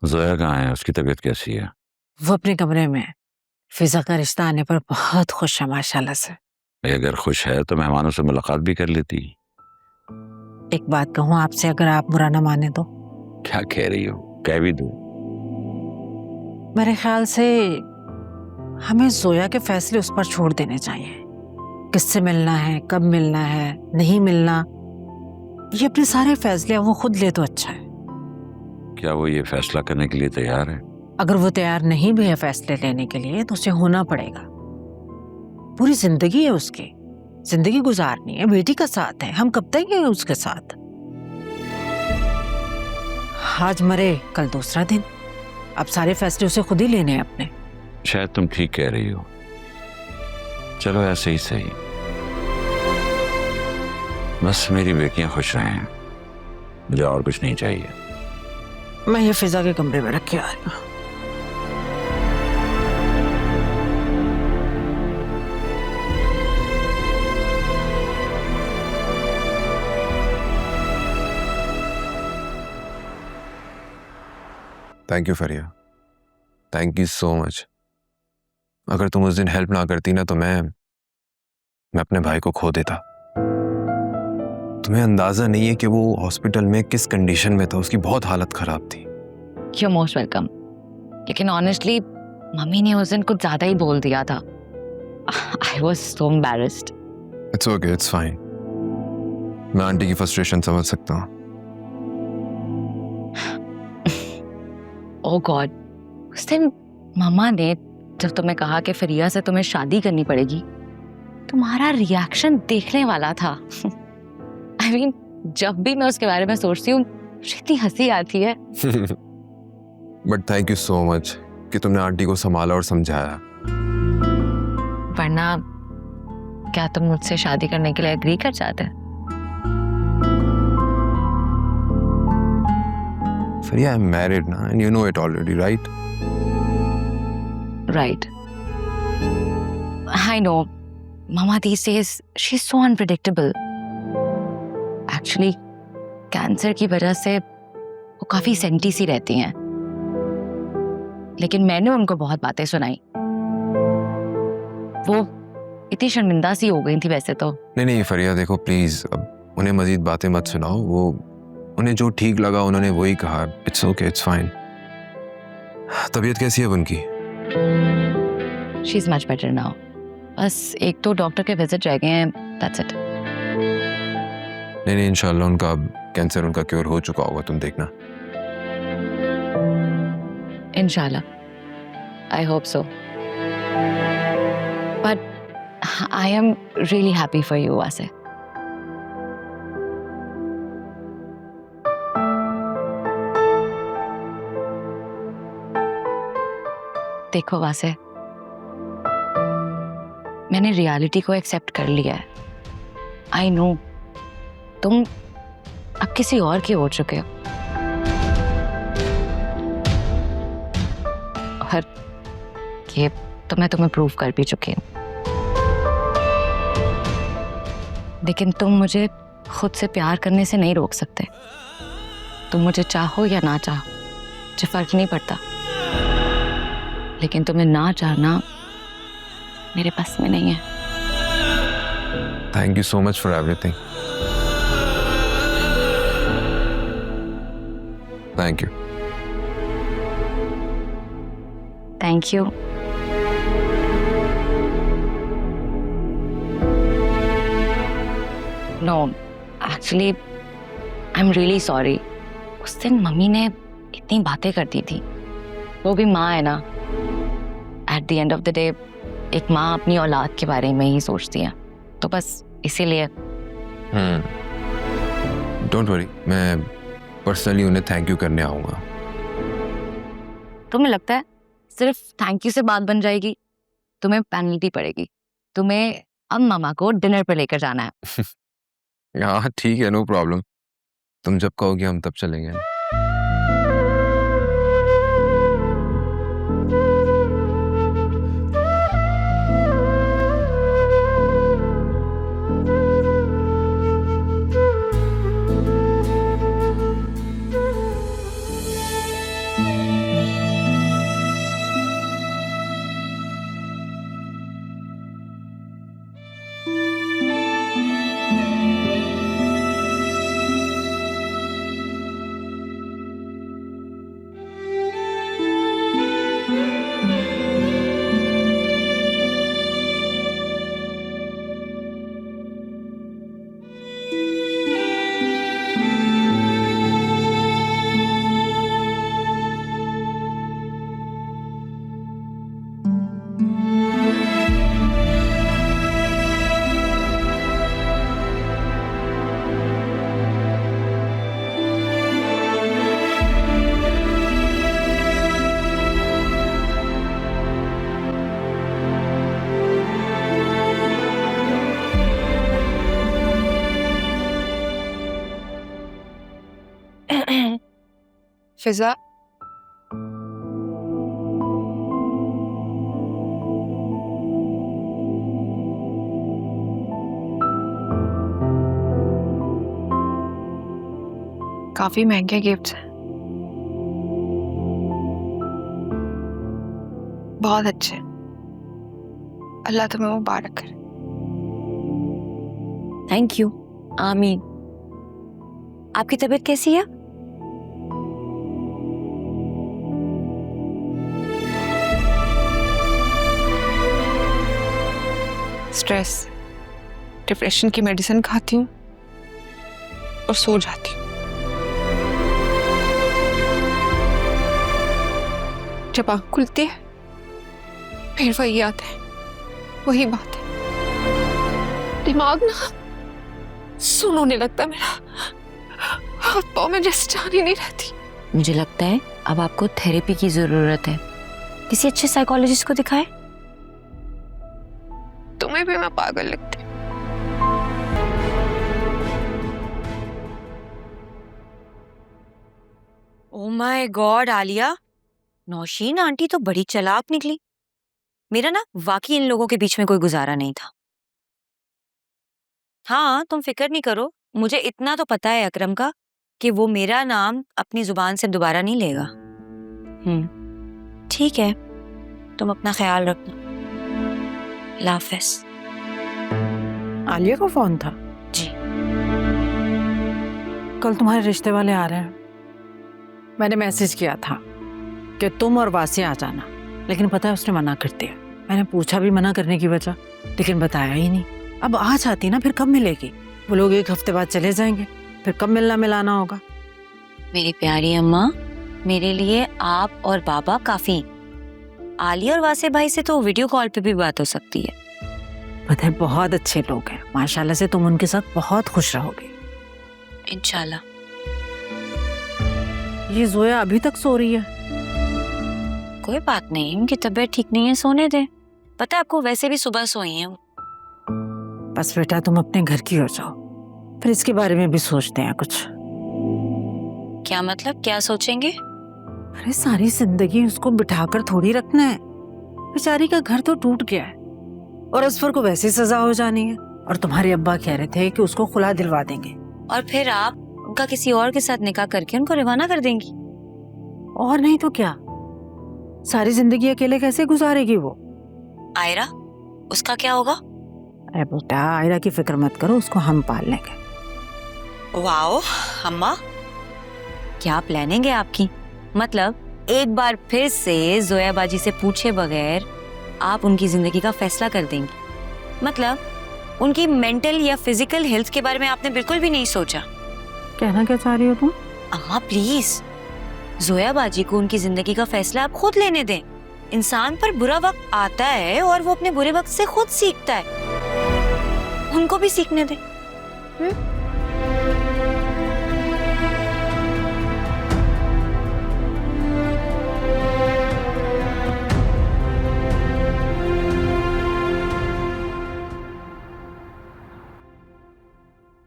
जोया कहाँ है? उसकी तबीयत कैसी है? वो अपने कमरे में है। फिजा का रिश्ता आने पर बहुत खुश है माशाल्लाह से। अगर खुश है तो मेहमानों से मुलाकात भी कर लेती। एक बात कहूँ आपसे, अगर आप बुरा ना माने तो? क्या कह रही हो? कह भी दो। मेरे ख्याल से हमें जोया के फैसले उस पर छोड़ देने चाहिए। किससे मिलना है, कब मिलना है, नहीं मिलना, ये अपने सारे फैसले वो खुद ले तो अच्छा है। क्या वो ये फैसला करने के लिए तैयार है? अगर वो तैयार नहीं भी है फैसले लेने के लिए तो उसे होना पड़ेगा। पूरी जिंदगी है उसकी, जिंदगी गुजारनी है, बेटी का साथ है, हम कब तक हैं उसके साथ? आज मरे कल दूसरा दिन, अब सारे फैसले उसे खुद ही लेने हैं अपने। शायद तुम ठीक कह रही हो। चलो ऐसे ही सही, बस मेरी बेटियां खुश रहें, मुझे और कुछ नहीं चाहिए। मैं ये फिजा के कमरे में रख के आ रही हूँ। Thank you Fariya, thank you so much. अगर तुम उस दिन हेल्प ना करती ना तो मैं अपने भाई को खो देता। तुम्हें अंदाजा नहीं है कि वो हॉस्पिटल में किस कंडीशन में था, उसकी बहुत हालत खराब थी। You're most welcome. लेकिन ऑनेस्टली मम्मी ने उस दिन कुछ ज्यादा ही बोल दिया था। I was so embarrassed. It's okay, it's fine. मैं आंटी की फ्रस्ट्रेशन समझ सकता हूँ। Oh God, उस दिन मम्मा ने जब तुम्हें कहा कि फरिया से तुम्हें शादी करनी पड़ेगी, तुम्हारा रिएक्शन देखने वाला था। I mean, जब भी मैं उसके बारे में सोचती हूँ मुझे इतनी हंसी आती है। But thank you so much कि तुमने आंटी को संभाला और समझाया। वरना क्या तुम मुझसे शादी करने के लिए एग्री कर जाते? फरिया, आई एम मैरिड ना, and you know it already, right? Right. I know. Mama these days, she's so unpredictable. Actually, cancer की वजह से वो काफी सेंटी सी रहती हैं। लेकिन मैंने उनको बहुत बातें सुनाई। वो इतनी शर्मिंदा सी हो गई थी वैसे तो। नहीं फरिया, देखो प्लीज, अब उन्हें मजीद बातें मत सुनाओ। वो उन्हें जो ठीक लगा उन्होंने वही कहा। It's okay, it's fine. तबीयत कैसी है उनकी? She is much better now. बस एक तो डॉक्टर के विजिट रह गए हैं, that's it. नहीं इंशाल्लाह उनका अब कैंसर उनका क्योर हो चुका होगा, तुम देखना। Inshallah. I hope so. But I am really happy for you, Wase. देखो वासे, मैंने रियलिटी को एक्सेप्ट कर लिया है। आई नो तुम अब किसी और की हो चुके हो, और ये तो मैं तुम्हें प्रूव कर भी चुकी हूँ। लेकिन तुम मुझे खुद से प्यार करने से नहीं रोक सकते। तुम मुझे चाहो या ना चाहो मुझे फर्क नहीं पड़ता, लेकिन तुम्हें ना चाहना मेरे बस में नहीं है। Thank you so much for everything. Thank you. Thank you. No, actually I am really sorry. उस दिन मम्मी ने इतनी बातें कर दी थी। वो भी माँ है ना, at the end of the day एक माँ अपनी औलाद के बारे में ही सोचती है, तो बस इसीलिए। डोंट वरी, मैं पर्सनली उन्हें थैंक यू करने आऊंगा। तुम्हें लगता है सिर्फ थैंक यू से बात बन जाएगी? तुम्हें पेनल्टी पड़ेगी। तुम्हें अब मामा को डिनर पे लेकर जाना है। हाँ ठीक है, नो प्रॉब्लम। तुम जब कहोगे हम तब चलेंगे। फिजा, काफी महंगे गिफ्ट्स हैं, बहुत अच्छे। अल्लाह तुम्हें मुबारक करे। Thank you. आमीन। आपकी तबीयत कैसी है? स्ट्रेस, डिप्रेशन की मेडिसिन खाती हूँ और सो जाती हूँ। जब आँख खुलती है फिर वही आता है, वही बात है। दिमाग ना सुन होने लगता है मेरा, हाथ पाँव में जैसे जान ही नहीं रहती। मुझे लगता है अब आपको थेरेपी की जरूरत है। किसी अच्छे साइकोलॉजिस्ट को दिखाएं। तुम्हें भी मैं पागल लगती। Oh my god Alia, Nausheen aunty तो बड़ी चालाक निकली। मेरा ना वाकई इन लोगों के बीच में कोई गुजारा नहीं था। हाँ, तुम फिक्र नहीं करो, मुझे इतना तो पता है अकरम का कि वो मेरा नाम अपनी जुबान से दोबारा नहीं लेगा। ठीक है, तुम अपना ख्याल रखना। अल्लाह हाफ़िज़। आलिया का फोन था? जी। कल तुम्हारे रिश्ते वाले आ रहे हैं। मैंने मैसेज किया था कि तुम और वासिया आ जाना, लेकिन पता है उसने मना कर दिया। मैंने पूछा भी मना करने की वजह, लेकिन बताया ही नहीं। अब आ जाती ना फिर कब मिलेगी? वो लोग 1 हफ्ते बाद चले जाएंगे, फिर कब मिलना मिलाना होगा? मेरी प्यारी अम्मा, मेरे लिए आप और बाबा काफी। आलिया और वासे भाई से तो वीडियो कॉल पे भी बात हो सकती है। पता है बहुत अच्छे लोग हैं, माशाल्लाह से तुम उनके साथ बहुत खुश रहोगे इंशाल्लाह। ये जोया अभी तक सो रही है? कोई बात नहीं, उनकी तबीयत ठीक नहीं है, सोने दे। पता है आपको, वैसे भी सुबह सोई हैं वो। बस बेटा तुम अपने घर की हो जाओ, फिर इसके बारे में भी सोचते हैं कुछ। क्या मतलब, क्या सोचेंगे? अरे सारी जिंदगी उसको बिठाकर थोड़ी रखना है। बेचारी का घर तो टूट गया है और असफर को वैसी सजा हो जानी है। और तुम्हारे अब्बा कह रहे थे कि उसको खुला दिलवा देंगे। और फिर आप उनका किसी और के साथ निकाह करके उनको रवाना कर देंगी। और नहीं तो क्या, सारी जिंदगी अकेले कैसे गुजारेगी वो? आयरा, उसका क्या होगा? अरे बेटा आयरा की फिक्र मत करो, उसको हम पाल लेंगे। वाओ अम्मा, क्या प्लानिंग है आपकी। मतलब एक बार फिर से जोया बाजी से पूछे बगैर आप उनकी जिंदगी का फैसला कर देंगी। मतलब उनकी मेंटल या फिजिकल हेल्थ के बारे में आपने बिल्कुल भी नहीं सोचा। कहना क्या चाह रही हो तुम? अम्मा प्लीज, जोया बाजी को उनकी जिंदगी का फैसला आप खुद लेने दें। इंसान पर बुरा वक्त आता है और वो अपने बुरे वक्त से खुद सीखता है, उनको भी सीखने दें।